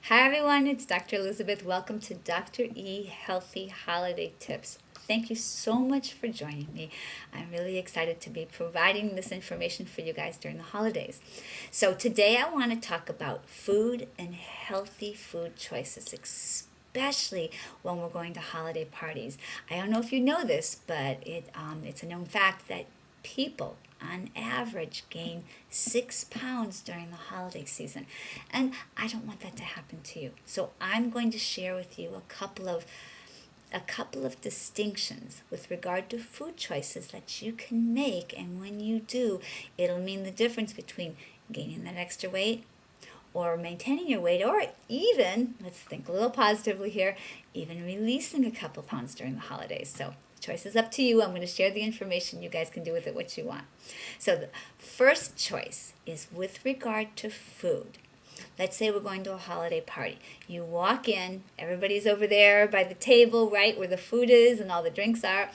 Hi everyone, it's Dr. Elizabeth. Welcome to Dr. E Healthy Holiday Tips. Thank you so much for joining me. I'm really excited to be providing this information for you guys during the holidays. So today I want to talk about food and healthy food choices, especially when we're going to holiday parties. I don't know if you know this, but it's a known fact that people on average gain 6 pounds during the holiday season, and I don't want that to happen to you. So I'm going to share with you a couple of distinctions with regard to food choices that you can make, and when you do, it'll mean the difference between gaining that extra weight or maintaining your weight, or even, let's think a little positively here, even releasing a couple pounds during the holidays. So choice is up to you. I'm going to share the information. You guys can do with it what you want. So the first choice is with regard to food. Let's say we're going to a holiday party. You walk in, everybody's over there by the table, right, where the food is and all the drinks are.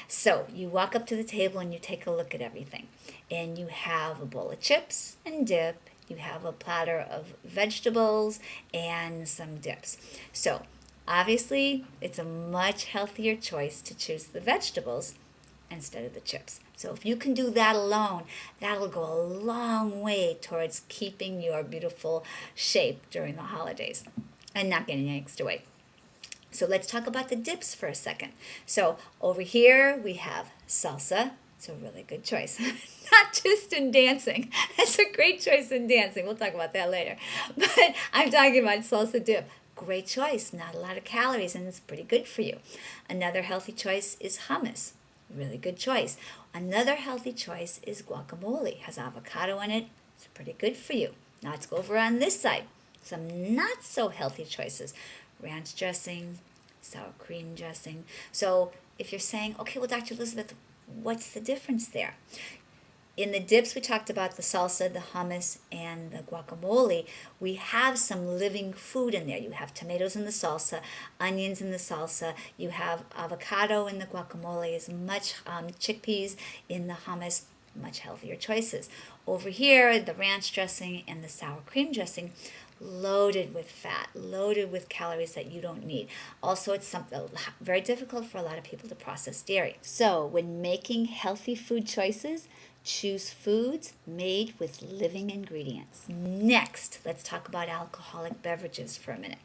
So you walk up to the table and you take a look at everything. And you have a bowl of chips and dip. You have a platter of vegetables and some dips. So obviously, it's a much healthier choice to choose the vegetables instead of the chips. So if you can do that alone, that'll go a long way towards keeping your beautiful shape during the holidays and not getting any extra weight. So let's talk about the dips for a second. So over here we have salsa. It's a really good choice. Not just in dancing. It's a great choice in dancing. We'll talk about that later. But I'm talking about salsa dip. Great choice. Not a lot of calories, and it's pretty good for you. Another healthy choice is hummus. Really good choice. Another healthy choice is guacamole. Has avocado in it. It's pretty good for you. Now let's go over on this side. Some not so healthy choices. Ranch dressing, sour cream dressing. So if you're saying, okay, well, Dr. Elizabeth, what's the difference there? In the dips, we talked about the salsa, the hummus, and the guacamole. We have some living food in there. You have tomatoes in the salsa, onions in the salsa. You have avocado in the guacamole, as much chickpeas in the hummus. Much healthier choices. Over here, the ranch dressing and the sour cream dressing, loaded with fat, loaded with calories that you don't need. Also, it's something very difficult for a lot of people to process dairy. So when making healthy food choices, choose foods made with living ingredients. Next, let's talk about alcoholic beverages for a minute.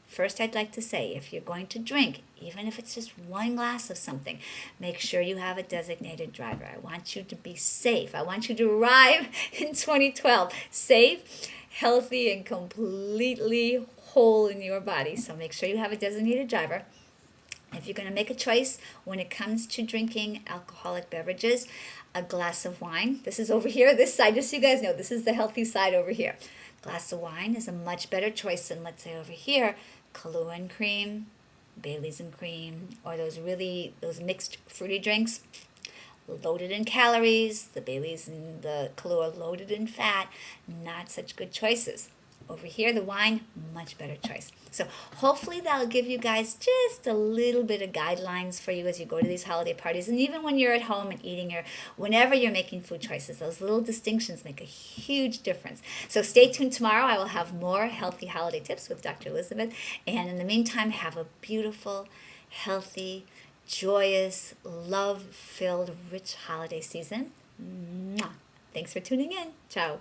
First, I'd like to say, if you're going to drink, even if it's just one glass of something, make sure you have a designated driver. I want you to be safe. I want you to arrive in 2012 safe, healthy, and completely whole in your body. So make sure you have a designated driver. If you're going to make a choice when it comes to drinking alcoholic beverages, a glass of wine. This is over here, this side, just so you guys know, this is the healthy side over here. Glass of wine is a much better choice than, let's say, over here, Kahlua and cream, Bailey's and cream, or those mixed fruity drinks, loaded in calories. The Bailey's and the Kahlua loaded in fat. Not such good choices. Over here, the wine, much better choice. So hopefully that'll give you guys just a little bit of guidelines for you as you go to these holiday parties. And even when you're at home and eating, or whenever you're making food choices, those little distinctions make a huge difference. So stay tuned tomorrow. I will have more healthy holiday tips with Dr. Elizabeth. And in the meantime, have a beautiful, healthy, joyous, love-filled, rich holiday season. Mwah. Thanks for tuning in. Ciao.